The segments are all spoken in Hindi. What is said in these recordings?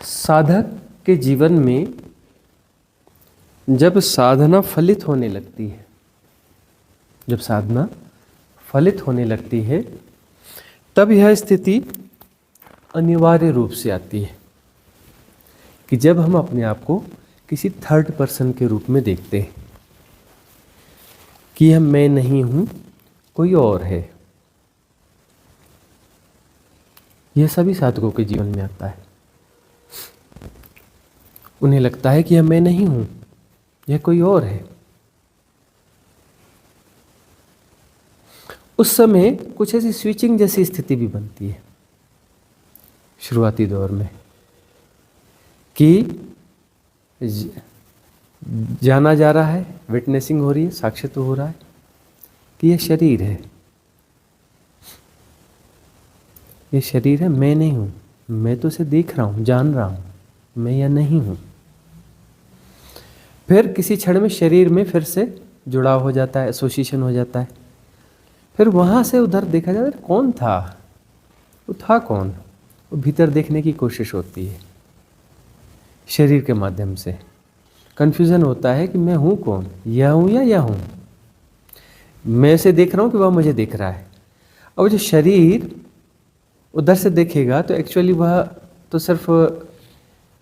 साधक के जीवन में जब साधना फलित होने लगती है, जब साधना फलित होने लगती है, तब यह स्थिति अनिवार्य रूप से आती है कि जब हम अपने आप को किसी थर्ड पर्सन के रूप में देखते हैं कि यह मैं नहीं हूं, कोई और है। यह सभी साधकों के जीवन में आता है। उन्हें लगता है कि यह मैं नहीं हूं, यह कोई और है। उस समय कुछ ऐसी स्विचिंग जैसी स्थिति भी बनती है शुरुआती दौर में कि जाना जा रहा है, विटनेसिंग हो रही है, साक्ष्य तो हो रहा है कि यह शरीर है, यह शरीर है, मैं नहीं हूं, मैं तो इसे देख रहा हूं, जान रहा हूं, मैं यह नहीं हूं। फिर किसी क्षण में शरीर में फिर से जुड़ाव हो जाता है, एसोसिएशन हो जाता है। फिर वहां से उधर देखा जाता है कौन था, वो था कौन, वो भीतर देखने की कोशिश होती है। शरीर के माध्यम से कन्फ्यूजन होता है कि मैं हूं कौन, यह हूं या यह हूं। मैं उसे देख रहा हूं कि वह मुझे देख रहा है। और जो शरीर उधर से देखेगा तो एक्चुअली वह तो सिर्फ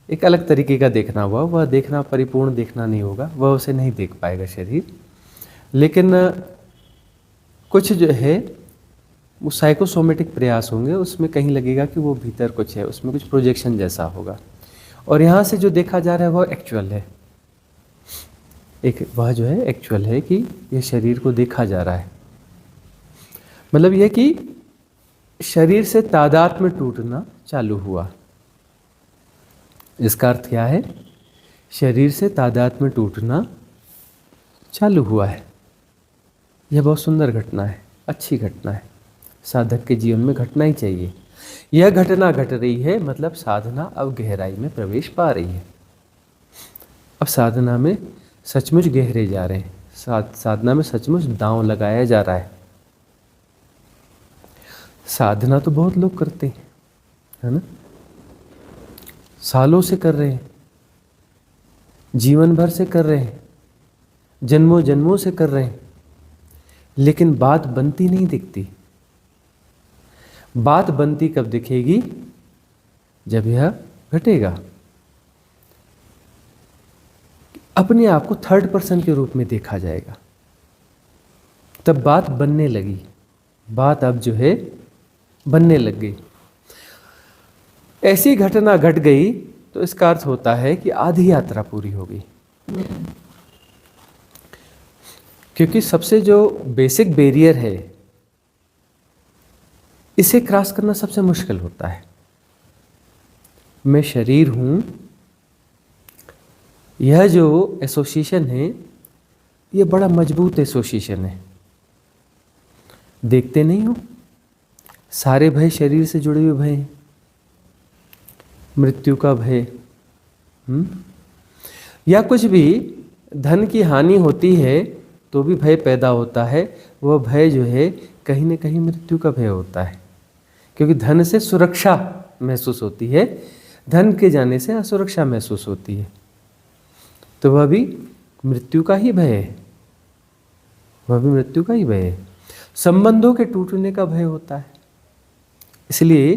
एक अलग तरीके का देखना हुआ, वह देखना परिपूर्ण देखना नहीं होगा, वह उसे नहीं देख पाएगा शरीर। लेकिन कुछ जो है वो साइकोसोमेटिक प्रयास होंगे, उसमें कहीं लगेगा कि वो भीतर कुछ है, उसमें कुछ प्रोजेक्शन जैसा होगा। और यहाँ से जो देखा जा रहा है वह एक्चुअल है, एक वह जो है एक्चुअल है कि यह शरीर को देखा जा रहा है। मतलब यह कि शरीर से तादात्म्य टूटना चालू हुआ। इसका अर्थ क्या है? शरीर से तादात्म्य टूटना चालू हुआ है। यह बहुत सुंदर घटना है, अच्छी घटना है, साधक के जीवन में घटना ही चाहिए। यह घटना घट रही है, मतलब साधना अब गहराई में प्रवेश पा रही है। अब साधना में सचमुच गहरे जा रहे हैं, साधना में सचमुच दांव लगाया जा रहा है। साधना तो बहुत लोग करते हैं, है ना, सालों से कर रहे हैं, जीवन भर से कर रहे हैं, जन्मों जन्मों से कर रहे हैं, लेकिन बात बनती नहीं दिखती। बात बनती कब दिखेगी? जब यह घटेगा, अपने आप को थर्ड पर्सन के रूप में देखा जाएगा, तब बात बनने लगी। बात अब जो है बनने लग गई। ऐसी घटना घट गई तो इसका अर्थ होता है कि आधी यात्रा पूरी हो गई। क्योंकि सबसे जो बेसिक बैरियर है, इसे क्रॉस करना सबसे मुश्किल होता है। मैं शरीर हूं, यह जो एसोसिएशन है यह बड़ा मजबूत एसोसिएशन है। देखते नहीं हो, सारे भय शरीर से जुड़े हुए भय हैं। मृत्यु का भय, या कुछ भी धन की हानि होती है तो भी भय पैदा होता है। वह भय जो है कहीं न कहीं मृत्यु का भय होता है, क्योंकि धन से सुरक्षा महसूस होती है, धन के जाने से असुरक्षा महसूस होती है, तो वह भी मृत्यु का ही भय है, वह भी मृत्यु का ही भय है। संबंधों के टूटने का भय होता है। इसलिए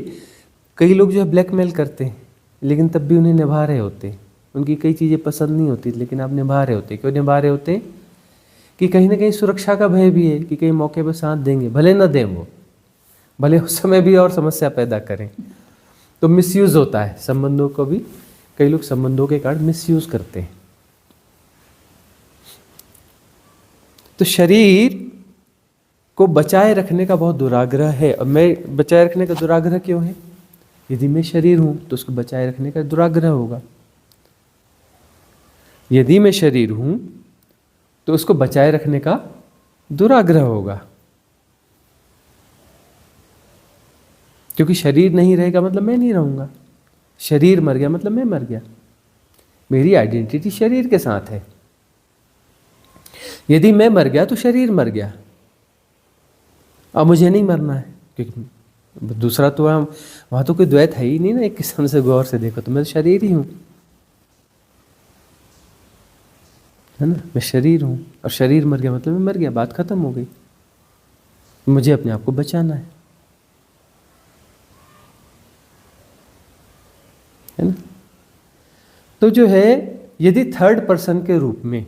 कई लोग जो है ब्लैकमेल करते हैं, लेकिन तब भी उन्हें निभा रहे होते। उनकी कई चीज़ें पसंद नहीं होती, लेकिन आप निभा रहे होते। क्यों निभा रहे होते? कि कहीं ना कहीं सुरक्षा का भय भी है कि कहीं मौके पर साथ देंगे, भले ना दें वो, भले उस समय भी और समस्या पैदा करें। तो मिसयूज होता है संबंधों को भी, कई लोग संबंधों के कारण मिसयूज करते हैं। तो शरीर को बचाए रखने का बहुत दुराग्रह है। और मैं बचाए रखने का दुराग्रह क्यों है? यदि मैं शरीर हूं तो उसको बचाए रखने का दुराग्रह होगा। यदि मैं शरीर हूं तो उसको बचाए रखने का दुराग्रह होगा, क्योंकि शरीर नहीं रहेगा मतलब मैं नहीं रहूंगा। शरीर मर गया मतलब मैं मर गया। मेरी आइडेंटिटी शरीर के साथ है। यदि मैं मर गया तो शरीर मर गया। अब मुझे नहीं मरना है, क्योंकि दूसरा तो हम वहाँ तो कोई द्वैत है ही नहीं ना, एक किस्म से गौर से देखो तो मैं तो शरीर ही हूँ, है ना, मैं शरीर हूँ और शरीर मर गया मतलब मैं मर गया, बात खत्म हो गई। मुझे अपने आप को बचाना है ना। तो जो है यदि थर्ड पर्सन के रूप में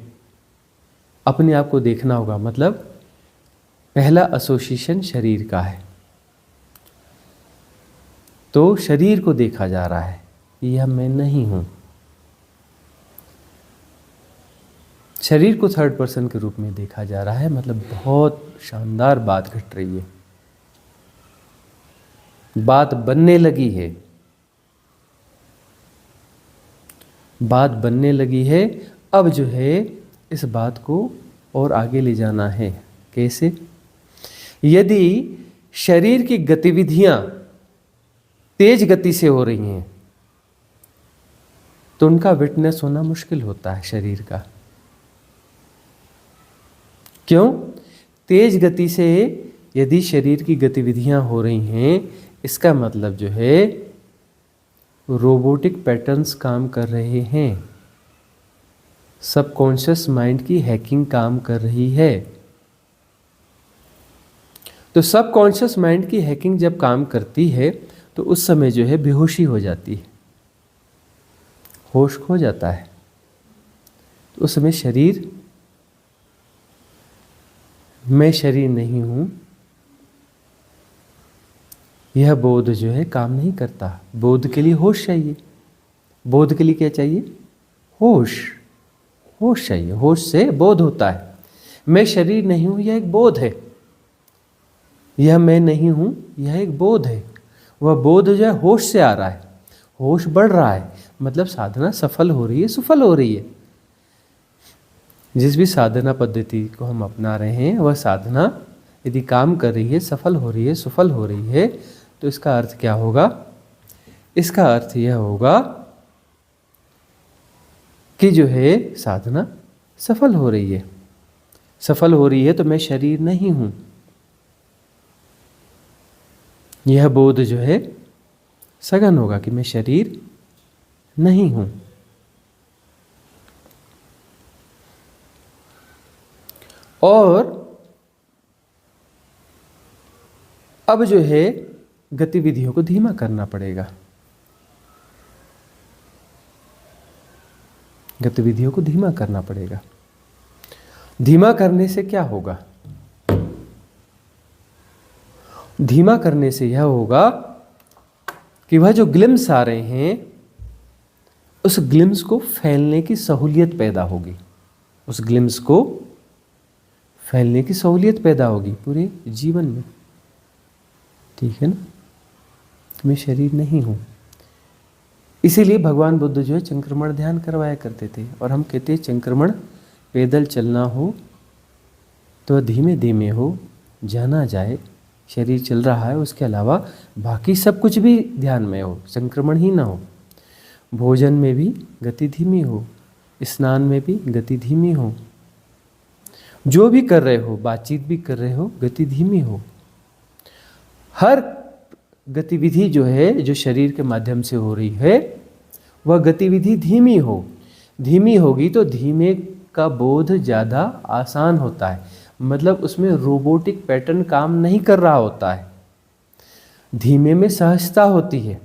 अपने आप को देखना होगा, मतलब पहला एसोसिएशन शरीर का है, तो शरीर को देखा जा रहा है, यह मैं नहीं हूं। शरीर को थर्ड पर्सन के रूप में देखा जा रहा है, मतलब बहुत शानदार बात घट रही है, बात बनने लगी है, बात बनने लगी है। अब जो है इस बात को और आगे ले जाना है। कैसे? यदि शरीर की गतिविधियां तेज गति से हो रही हैं तो उनका विटनेस होना मुश्किल होता है शरीर का। क्यों? तेज गति से यदि शरीर की गतिविधियां हो रही हैं, इसका मतलब जो है रोबोटिक पैटर्न्स काम कर रहे हैं, सबकॉन्शियस माइंड की हैकिंग काम कर रही है। तो सबकॉन्शियस माइंड की हैकिंग जब काम करती है तो उस समय जो है बेहोशी हो जाती है, होश खो जाता है। तो उस समय शरीर, मैं शरीर नहीं हूं, यह बोध जो है काम नहीं करता। बोध के लिए होश चाहिए। बोध के लिए क्या चाहिए? होश। होश चाहिए, होश से बोध होता है। मैं शरीर नहीं हूं, यह एक बोध है। यह मैं नहीं हूं, यह एक बोध है। वह बोध जो है होश से आ रहा है, होश बढ़ रहा है, मतलब साधना सफल हो रही है, सुफल हो रही है। जिस भी साधना पद्धति को हम अपना रहे हैं वह साधना यदि काम कर रही है, सफल हो रही है, सुफल हो रही है, तो इसका अर्थ क्या होगा? इसका अर्थ यह होगा कि जो है साधना सफल हो रही है। सफल हो रही है तो मैं शरीर नहीं हूं, यह बोध जो है सघन होगा कि मैं शरीर नहीं हूं। और अब जो है गतिविधियों को धीमा करना पड़ेगा। गतिविधियों को धीमा करना पड़ेगा। धीमा करने से क्या होगा? धीमा करने से यह होगा कि वह जो ग्लिम्स आ रहे हैं उस ग्लिम्स को फैलने की सहूलियत पैदा होगी। उस ग्लिम्स को फैलने की सहूलियत पैदा होगी पूरे जीवन में। ठीक है ना? मैं शरीर नहीं हूं। इसीलिए भगवान बुद्ध जो है चंक्रमण ध्यान करवाया करते थे। और हम कहते हैं चंक्रमण पैदल चलना हो तो धीमे धीमे हो, जाना जाए। शरीर चल रहा है, उसके अलावा बाकी सब कुछ भी ध्यान में हो, संक्रमण ही ना हो। भोजन में भी गति धीमी हो, स्नान में भी गति धीमी हो, जो भी कर रहे हो, बातचीत भी कर रहे हो, गति धीमी हो। हर गतिविधि जो है, जो शरीर के माध्यम से हो रही है, वह गतिविधि धीमी हो। धीमी होगी तो धीमे का बोध ज़्यादा आसान होता है, मतलब उसमें रोबोटिक पैटर्न काम नहीं कर रहा होता है। धीमे में सहजता होती है,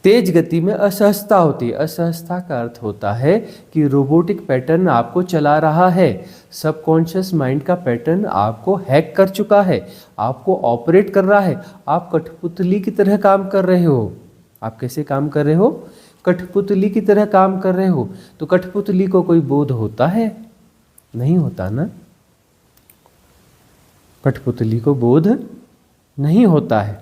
तेज गति में असहजता होती है। असहजता का अर्थ होता है कि रोबोटिक पैटर्न आपको चला रहा है, सबकॉन्शियस माइंड का पैटर्न आपको हैक कर चुका है, आपको ऑपरेट कर रहा है। आप कठपुतली की तरह काम कर रहे हो। आप कैसे काम कर रहे हो? कठपुतली की तरह काम कर रहे हो। तो कठपुतली को कोई बोध होता है? नहीं होता ना। कठपुतली को बोध नहीं होता है।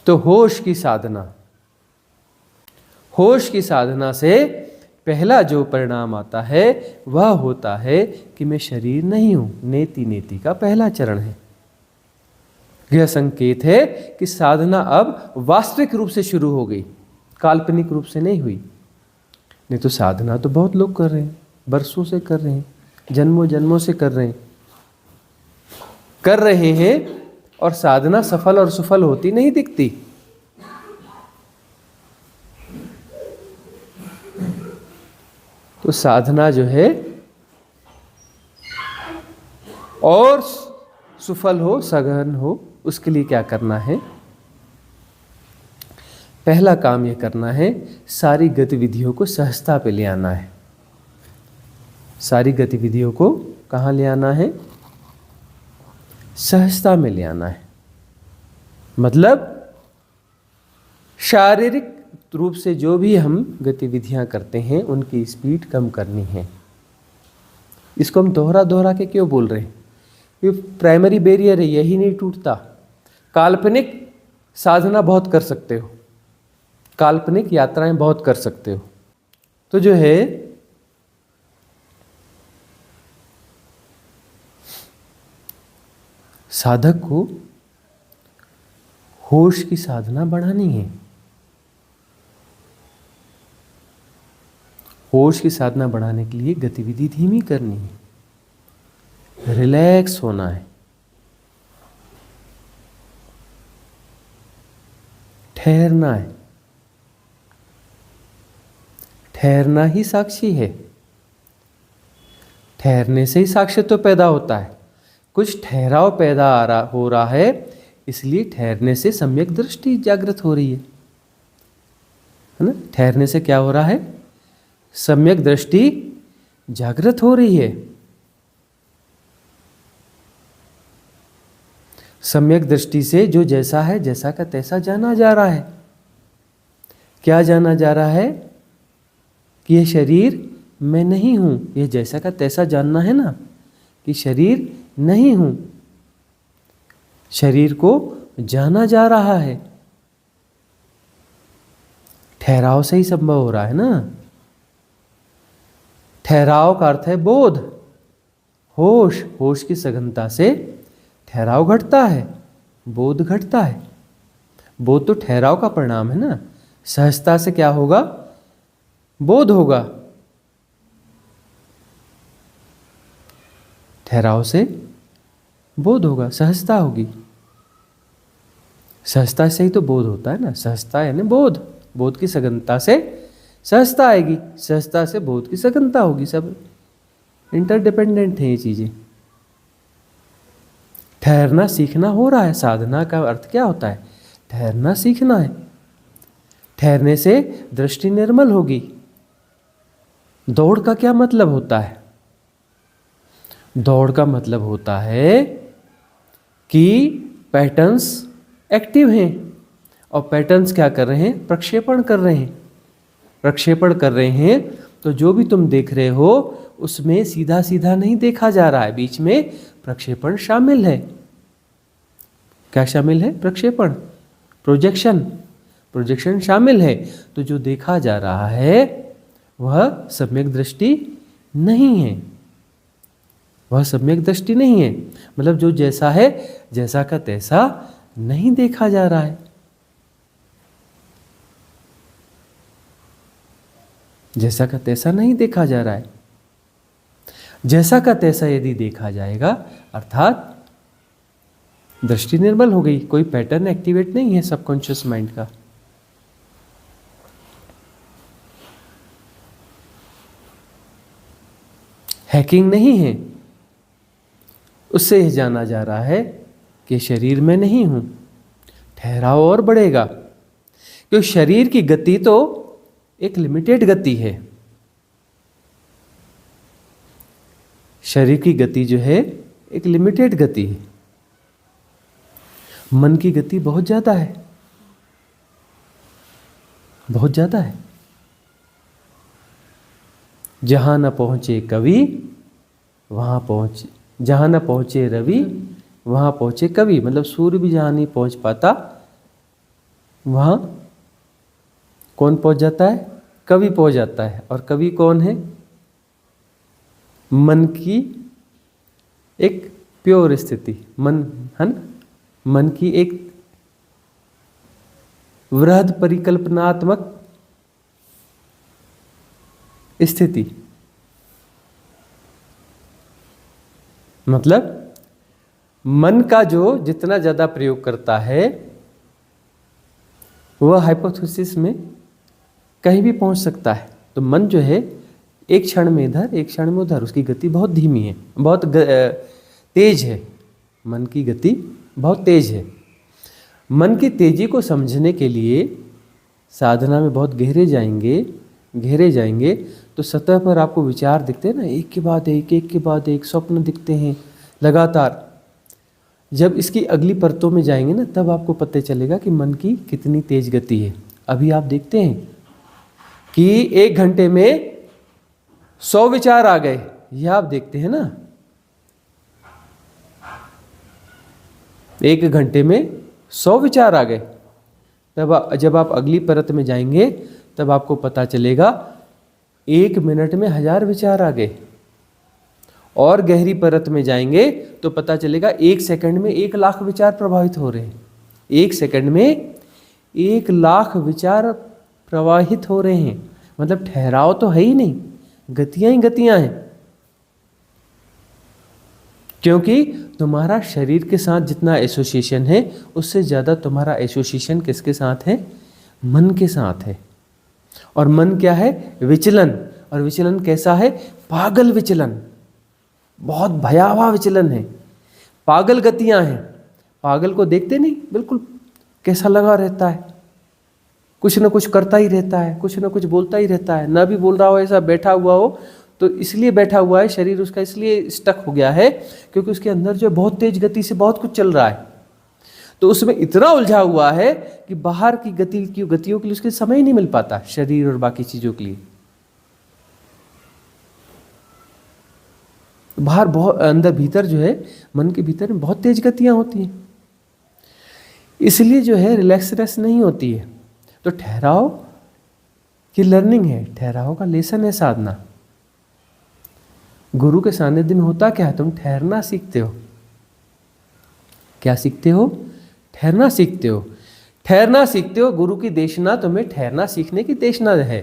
तो होश की साधना, होश की साधना से पहला जो परिणाम आता है वह होता है कि मैं शरीर नहीं हूं। नेति नेति का पहला चरण है। यह संकेत है कि साधना अब वास्तविक रूप से शुरू हो गई, काल्पनिक रूप से नहीं हुई। नहीं तो साधना तो बहुत लोग कर रहे हैं, बरसों से कर रहे हैं, जन्मों जन्मों से कर रहे हैं, कर रहे हैं और साधना सफल और सुफल होती नहीं दिखती। तो साधना जो है और सुफल हो, सघन हो, उसके लिए क्या करना है? पहला काम यह करना है, सारी गतिविधियों को सहजता पे ले आना है। सारी गतिविधियों को कहाँ ले आना है? सहजता में ले आना है। मतलब शारीरिक रूप से जो भी हम गतिविधियां करते हैं उनकी स्पीड कम करनी है। इसको हम दोहरा दोहरा के क्यों बोल रहे हैं? ये प्राइमरी बैरियर है, यही नहीं टूटता। काल्पनिक साधना बहुत कर सकते हो, काल्पनिक यात्राएं बहुत कर सकते हो। तो जो है साधक को होश की साधना बढ़ानी है। होश की साधना बढ़ाने के लिए गतिविधि धीमी करनी है, रिलैक्स होना है, ठहरना है। ठहरना ही साक्षी है। ठहरने से ही साक्ष्यत्व पैदा होता है। कुछ ठहराव पैदा हो रहा है, इसलिए ठहरने से सम्यक दृष्टि जागृत हो रही है ना? ठहरने से क्या हो रहा है? सम्यक दृष्टि जागृत हो रही है। सम्यक दृष्टि से जो जैसा है, जैसा का तैसा जाना जा रहा है। क्या जाना जा रहा है? कि यह शरीर मैं नहीं हूं। यह जैसा का तैसा जानना है ना, कि शरीर नहीं हूं। शरीर को जाना जा रहा है। ठहराव से ही संभव हो रहा है ना। ठहराव का अर्थ है बोध, होश। होश की सघनता से ठहराव घटता है, बोध घटता है। बोध तो ठहराव का परिणाम है ना। सहजता से क्या होगा? बोध होगा। ठहराव से बोध होगा, सहजता होगी। सहजता से ही तो बोध होता है ना। सहजता यानी बोध। बोध की सघनता से सहजता आएगी, सहजता से बोध की सघनता होगी। सब इंटरडिपेंडेंट है ये चीजें। ठहरना सीखना हो रहा है। साधना का अर्थ क्या होता है? ठहरना सीखना है। ठहरने से दृष्टि निर्मल होगी। दौड़ का क्या मतलब होता है? दौड़ का मतलब होता है कि पैटर्न्स एक्टिव हैं और पैटर्न्स क्या कर रहे हैं? प्रक्षेपण कर रहे हैं। प्रक्षेपण कर रहे हैं तो जो भी तुम देख रहे हो उसमें सीधा सीधा नहीं देखा जा रहा है, बीच में प्रक्षेपण शामिल है। क्या शामिल है? प्रक्षेपण, प्रोजेक्शन। प्रोजेक्शन शामिल है। तो जो देखा जा रहा है वह सम्यक दृष्टि नहीं है। वह सम्यक दृष्टि नहीं है। मतलब जो जैसा है, जैसा का तैसा नहीं देखा जा रहा है। जैसा का तैसा नहीं देखा जा रहा है। जैसा का तैसा यदि देखा जाएगा, अर्थात दृष्टि निर्मल हो गई। कोई पैटर्न एक्टिवेट नहीं है सबकॉन्शियस माइंड का। हैकिंग नहीं है। उससे यह जाना जा रहा है कि शरीर में नहीं हूं। ठहराव और बढ़ेगा, क्योंकि शरीर की गति तो एक लिमिटेड गति है। शरीर की गति जो है एक लिमिटेड गति है। मन की गति बहुत ज्यादा है, बहुत ज्यादा है। जहां न पहुंचे कवि वहां पहुंचे, जहां न पहुंचे रवि वहां पहुंचे कवि। मतलब सूर्य भी जहां नहीं पहुंच पाता वहां कौन पहुंच जाता है? कवि पहुंच जाता है। और कवि कौन है? मन की एक प्योर स्थिति, मन है ना? मन की एक वृहद परिकल्पनात्मक स्थिति। मतलब मन का जो जितना ज़्यादा प्रयोग करता है वह हाइपोथेसिस में कहीं भी पहुंच सकता है। तो मन जो है एक क्षण में इधर एक क्षण में उधर, उसकी गति बहुत धीमी है, बहुत तेज है। मन की गति बहुत तेज है। मन की तेजी को समझने के लिए साधना में बहुत गहरे जाएंगे तो सतह पर आपको विचार दिखते हैं ना, एक के बाद एक स्वप्न दिखते हैं लगातार। जब इसकी अगली परतों में जाएंगे ना, तब आपको पता चलेगा कि मन की कितनी तेज गति है। अभी आप देखते हैं कि 1 घंटे में 100 विचार आ गए, यह आप देखते हैं ना। 1 घंटे में 100 विचार आ गए। तब जब आप अगली परत में जाएंगे तब आपको पता चलेगा 1 मिनट में 1000 विचार आ गए। और गहरी परत में जाएंगे तो पता चलेगा 1 सेकंड में 1 लाख विचार प्रवाहित हो रहे हैं। 1 सेकंड में 1 लाख विचार प्रवाहित हो रहे हैं। मतलब ठहराव तो है ही नहीं, गतियां ही गतियां हैं। क्योंकि तुम्हारा शरीर के साथ जितना एसोसिएशन है उससे ज़्यादा तुम्हारा एसोसिएशन किसके साथ है? मन के साथ है। और मन क्या है? विचलन। और विचलन कैसा है? पागल विचलन, बहुत भयावह विचलन है। पागल गतियां हैं। पागल को देखते नहीं, बिल्कुल कैसा लगा रहता है, कुछ ना कुछ करता ही रहता है, कुछ ना कुछ बोलता ही रहता है। ना भी बोल रहा हो, ऐसा बैठा हुआ हो तो इसलिए बैठा हुआ है, शरीर उसका इसलिए स्टक हो गया है क्योंकि उसके अंदर जो बहुत तेज गति से बहुत कुछ चल रहा है। तो उसमें इतना उलझा हुआ है कि बाहर की गतियों के लिए उसके समय ही नहीं मिल पाता, शरीर और बाकी चीजों के लिए। बाहर बहुत अंदर भीतर जो है, मन के भीतर में बहुत तेज गतियां होती हैं। इसलिए जो है रिलैक्सनेस नहीं होती है। तो ठहराव की लर्निंग है, ठहराव का लेसन है साधना। गुरु के सानिध्य में होता क्या है? तुम ठहरना सीखते हो। क्या सीखते हो? ठहरना सीखते हो। ठहरना सीखते हो। गुरु की देशना तुम्हें ठहरना सीखने की देशना है।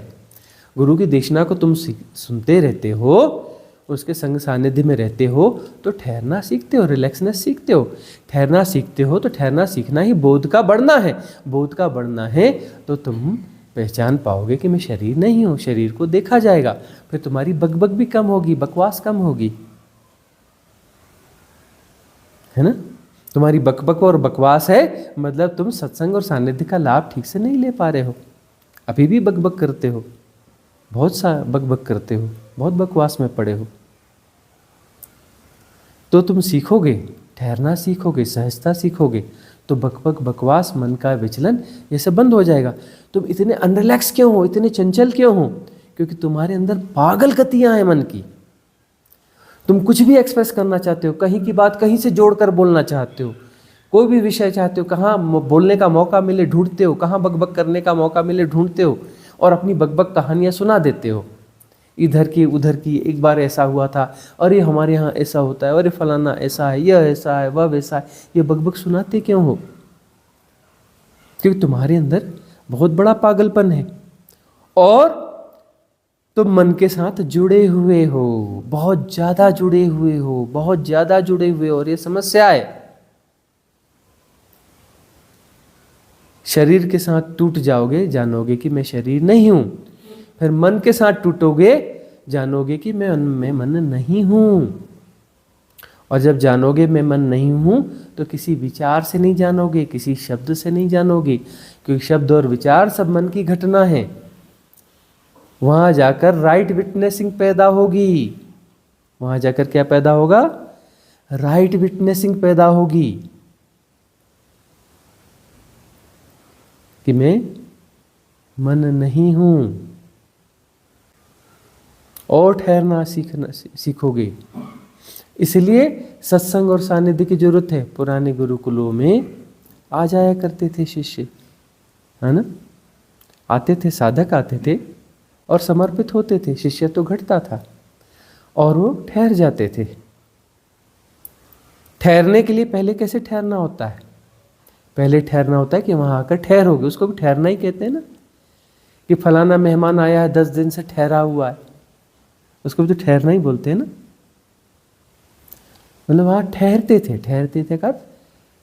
गुरु की देशना को तुम सुनते रहते हो, उसके संग सानिध्य में रहते हो तो ठहरना सीखते हो, रिलैक्सनेस सीखते हो। ठहरना सीखते हो तो ठहरना सीखना ही बोध का बढ़ना है। बोध का बढ़ना है तो तुम पहचान पाओगे कि मैं शरीर नहीं हूँ, शरीर को देखा जाएगा। फिर तुम्हारी बकबक भी कम होगी, बकवास कम होगी, है ना। तुम्हारी बकबक और बकवास है मतलब तुम सत्संग और सानिध्य का लाभ ठीक से नहीं ले पा रहे हो। अभी भी बकबक करते हो, बहुत सा बकबक करते हो, बहुत बकवास में पड़े हो। तो तुम सीखोगे, ठहरना सीखोगे, सहजता सीखोगे तो बकबक, बकवास, मन का विचलन ये सब बंद हो जाएगा। तुम इतने अनरिलैक्स क्यों हो, इतने चंचल क्यों हो? क्योंकि तुम्हारे अंदर पागल गतियां हैं मन की। तुम कुछ भी एक्सप्रेस करना चाहते हो, कहीं की बात कहीं से जोड़कर बोलना चाहते हो, कोई भी विषय चाहते हो, कहाँ बोलने का मौका मिले ढूंढते हो, कहाँ बकबक करने का मौका मिले ढूंढते हो और अपनी बकबक कहानियां सुना देते हो, इधर की उधर की। एक बार ऐसा हुआ था, अरे हमारे यहाँ ऐसा होता है, अरे फलाना ऐसा है, यह ऐसा है, वह वैसा है। ये बकबक सुनाते क्यों हो? क्योंकि तुम्हारे अंदर बहुत बड़ा पागलपन है और तुम मन के साथ जुड़े हुए हो, बहुत ज्यादा जुड़े हुए हो, बहुत ज्यादा जुड़े हुए हो। और ये समस्या है। शरीर के साथ टूट जाओगे, जानोगे कि मैं शरीर नहीं हूं। फिर मन के साथ टूटोगे, जानोगे कि मैं मन नहीं हूं। और जब जानोगे मैं मन नहीं हूं तो किसी विचार से नहीं जानोगे, किसी शब्द से नहीं जानोगे, क्योंकि शब्द और विचार सब मन की घटना है। वहां जाकर राइट विटनेसिंग पैदा होगी। वहां जाकर क्या पैदा होगा? राइट विटनेसिंग पैदा होगी कि मैं मन नहीं हूं। और ठहरना सीखोगे। इसलिए सत्संग और सानिध्य की जरूरत है। पुराने गुरुकुलों में आ जाया करते थे शिष्य, है ना, आते थे, साधक आते थे और समर्पित होते थे। शिष्य तो घटता था और वो ठहर जाते थे। ठहरने के लिए पहले कैसे ठहरना होता है? पहले ठहरना होता है कि वहां आकर ठहरोगे, उसको भी ठहरना ही कहते हैं ना। कि फलाना मेहमान आया है, 10 दिन से ठहरा हुआ है, उसको भी तो ठहरना ही बोलते हैं ना। मतलब वहाँ ठहरते थे का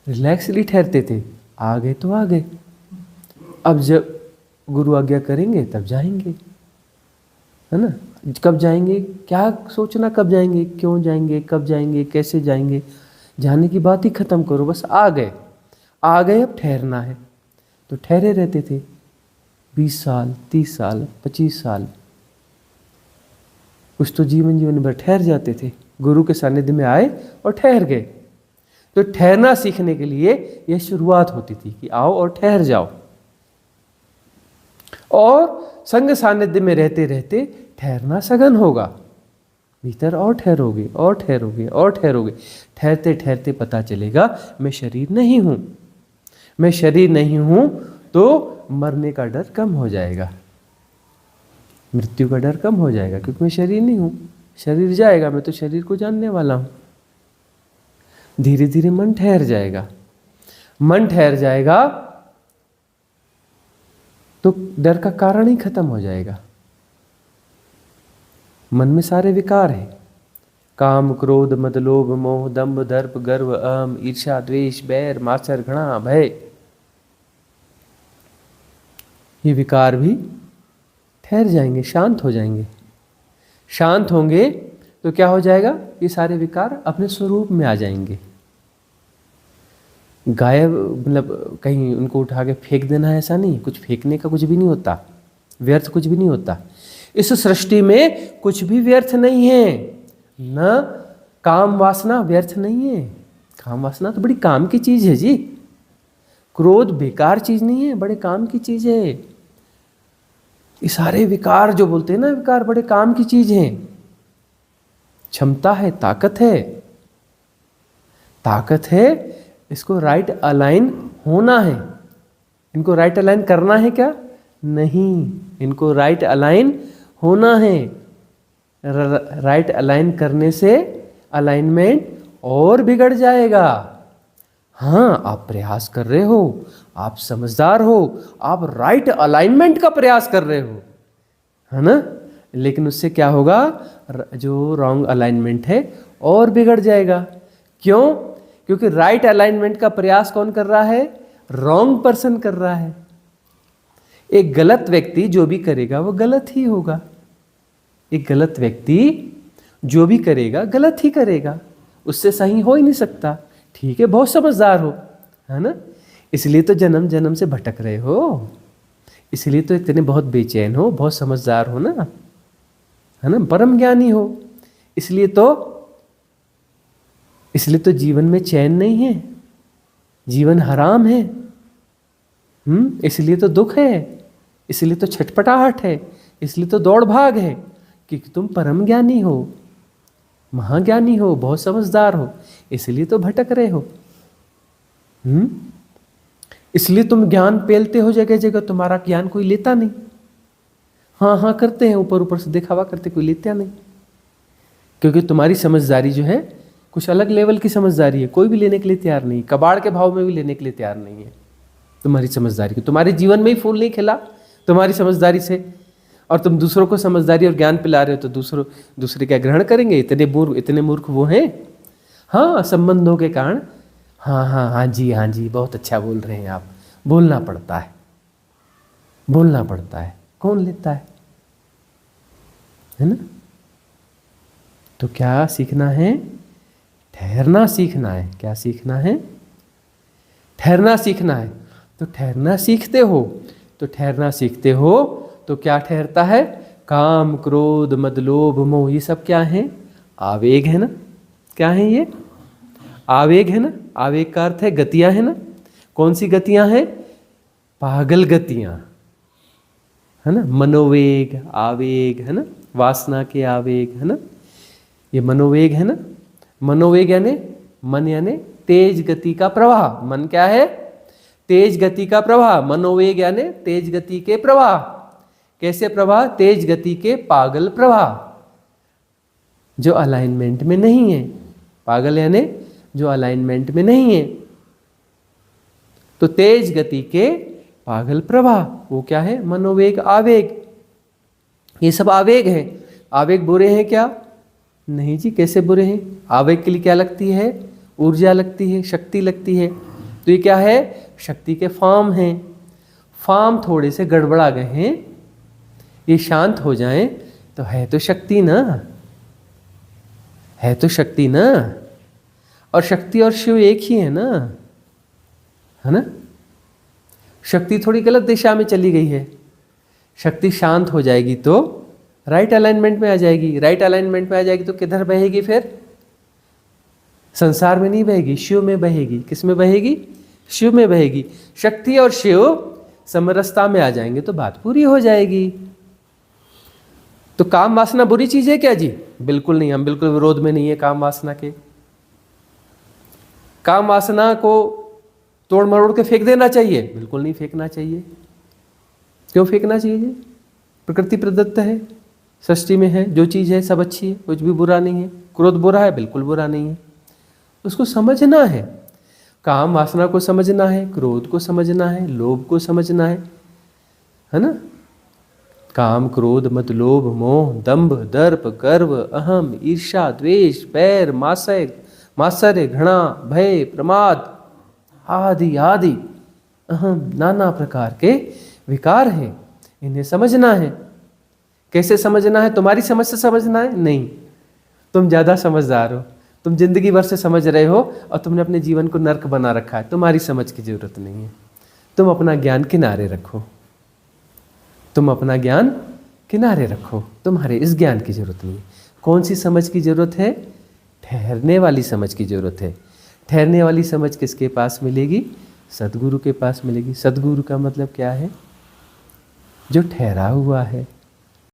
रिलैक्सली ठहरते थे। आ गए तो आ गए, अब जब गुरु आज्ञा करेंगे तब जाएंगे, है ना। कब जाएंगे, क्या सोचना, कब जाएंगे, क्यों जाएंगे, कब जाएंगे, कैसे जाएंगे, जाने की बात ही खत्म करो। बस आ गए, अब ठहरना है। तो ठहरे रहते थे 20 साल, 30 साल, 25 साल, कुछ तो जीवन भर ठहर जाते थे। गुरु के सानिध्य में आए और ठहर गए। तो ठहरना सीखने के लिए यह शुरुआत होती थी कि आओ और ठहर जाओ। और संग सानिध्य में रहते रहते ठहरना सघन होगा, भीतर और ठहरोगे और ठहरोगे और ठहरोगे। ठहरते ठहरते पता चलेगा मैं शरीर नहीं हूं, मैं शरीर नहीं हूं। तो मरने का डर कम हो जाएगा, मृत्यु का डर कम हो जाएगा, क्योंकि मैं शरीर नहीं हूं। शरीर जाएगा, मैं तो शरीर को जानने वाला हूं। धीरे धीरे मन ठहर जाएगा, मन ठहर जाएगा तो डर का कारण ही खत्म हो जाएगा। मन में सारे विकार हैं, काम, क्रोध, मद, लोभ, मोह, दंभ, दर्प, गर्व, अहम, ईर्ष्या, द्वेष, बैर, मात्सर्य, घृणा, भय। ये विकार भी ठहर जाएंगे, शांत हो जाएंगे। शांत होंगे तो क्या हो जाएगा, ये सारे विकार अपने स्वरूप में आ जाएंगे। गायब मतलब कहीं उनको उठा के फेंक देना है, ऐसा नहीं। कुछ फेंकने का कुछ भी नहीं होता, व्यर्थ कुछ भी नहीं होता। इस सृष्टि में कुछ भी व्यर्थ नहीं है। न काम वासना व्यर्थ नहीं है। काम वासना तो बड़ी काम की चीज है जी। क्रोध बेकार चीज नहीं है, बड़े काम की चीज है। ये सारे विकार जो बोलते हैं ना, विकार बड़े काम की चीज हैं। क्षमता है, ताकत है, ताकत है। इसको राइट अलाइन होना है। इनको राइट अलाइन करना है क्या? नहीं, इनको राइट अलाइन होना है। राइट अलाइन करने से अलाइनमेंट और बिगड़ जाएगा। हाँ, आप प्रयास कर रहे हो, आप समझदार हो, आप राइट अलाइनमेंट का प्रयास कर रहे हो, है ना। लेकिन उससे क्या होगा, जो रॉन्ग अलाइनमेंट है और बिगड़ जाएगा। क्यों? क्योंकि राइट अलाइनमेंट का प्रयास कौन कर रहा है? रॉन्ग पर्सन कर रहा है। एक गलत व्यक्ति जो भी करेगा वो गलत ही होगा। एक गलत व्यक्ति जो भी करेगा गलत ही करेगा, उससे सही हो ही नहीं सकता। ठीक है, बहुत समझदार हो, है ना, इसलिए तो जन्म जन्म से भटक रहे हो, इसलिए तो इतने बहुत बेचैन हो, बहुत समझदार हो ना, है ना, परम ज्ञानी हो। इसलिए तो जीवन में चैन नहीं है, जीवन हराम है। इसलिए तो दुख है, इसलिए तो छटपटाहट है, इसलिए तो दौड़ भाग है, क्योंकि तुम परम ज्ञानी हो, महाज्ञानी हो, बहुत समझदार हो, इसलिए तो भटक रहे हो। इसलिए तुम ज्ञान पेलते हो जगह जगह, तुम्हारा ज्ञान कोई लेता नहीं। हाँ हाँ करते हैं, ऊपर ऊपर से दिखावा करते, कोई लेता नहीं, क्योंकि तुम्हारी समझदारी जो है कुछ अलग लेवल की समझदारी है। कोई भी लेने के लिए तैयार नहीं, कबाड़ के भाव में भी लेने के लिए तैयार नहीं है तुम्हारी समझदारी को। तुम्हारे जीवन में ही फूल नहीं खिला तुम्हारी समझदारी से, और तुम दूसरों को समझदारी और ज्ञान पिला रहे हो, तो दूसरे क्या ग्रहण करेंगे? इतने मूर्ख वो हैं। हाँ, संबंधों के कारण, हाँ जी, बहुत अच्छा बोल रहे हैं आप। बोलना पड़ता है, बोलना पड़ता है, कौन लेता है ना। तो क्या सीखना है? ठहरना सीखना है। क्या सीखना है? ठहरना सीखना है। तो ठहरना सीखते हो तो क्या ठहरता है? काम, क्रोध, मद, लोभ, मोह, ये सब क्या है? आवेग है ना। क्या है ये? आवेग है ना। आवेग का अर्थ है गतियां है ना। कौन सी गतियां हैं? पागल गतियां, है ना। मनोवेग, आवेग, है ना, वासना के आवेग, है ना, ये मनोवेग है ना। मनोवेग यानी तेज गति का प्रवाह। मन क्या है? तेज गति का प्रवाह। मनोवेग यानी तेज गति के प्रवाह। कैसे प्रवाह? तेज गति के पागल प्रवाह, जो अलाइनमेंट में नहीं है। पागल यानी जो अलाइनमेंट में नहीं है। तो तेज गति के पागल प्रवाह, वो क्या है? मनोवेग, आवेग। ये सब आवेग है। आवेग बुरे हैं क्या? नहीं जी, कैसे बुरे हैं? आवेग के लिए क्या लगती है? ऊर्जा लगती है, शक्ति लगती है। तो ये क्या है? शक्ति के फॉर्म हैं। फॉर्म थोड़े से गड़बड़ा गए हैं, ये शांत हो जाएं तो है तो शक्ति ना, है तो शक्ति ना। और शक्ति और शिव एक ही है ना, है ना। शक्ति थोड़ी गलत दिशा में चली गई है। शक्ति शांत हो जाएगी तो राइट अलाइनमेंट में आ जाएगी। राइट अलाइनमेंट में आ जाएगी तो किधर बहेगी? फिर संसार में नहीं बहेगी, शिव में बहेगी। किस में बहेगी? शिव में बहेगी। शक्ति और शिव समरसता में आ जाएंगे तो बात पूरी हो जाएगी। तो काम वासना बुरी चीज है क्या जी? बिल्कुल नहीं, हम बिल्कुल विरोध में नहीं है काम वासना के। काम वासना को तोड़ मरोड़ के फेंक देना चाहिए? बिल्कुल नहीं फेंकना चाहिए। क्यों फेंकना चाहिए जी? प्रकृति प्रदत्त है, सृष्टि में है, जो चीज है सब अच्छी है, कुछ भी बुरा नहीं है। क्रोध बुरा है? बिल्कुल बुरा नहीं है। उसको समझना है, काम वासना को समझना है, क्रोध को समझना है, लोभ को समझना है ना। काम, क्रोध, मद, लोभ, मोह, दंभ, दर्प, गर्व, अहम, ईर्ष्या, द्वेष, बैर, मात्सर्य, घृणा, भय, प्रमाद आदि आदि अहम नाना प्रकार के विकार हैं। इन्हें समझना है। कैसे समझना है? तुम्हारी समझ से समझना है? नहीं, तुम ज्यादा समझदार हो, तुम जिंदगी भर से समझ रहे हो और तुमने अपने जीवन को नर्क बना रखा है। तुम्हारी समझ की जरूरत नहीं है। तुम अपना ज्ञान किनारे रखो, तुम अपना ज्ञान किनारे रखो, तुम्हारे इस ज्ञान की जरूरत नहीं है। कौन सी समझ की जरूरत है? ठहरने वाली समझ की जरूरत है। ठहरने वाली समझ किसके पास मिलेगी? सद्गुरु के पास मिलेगी। सद्गुरु का मतलब क्या है? जो ठहरा हुआ है,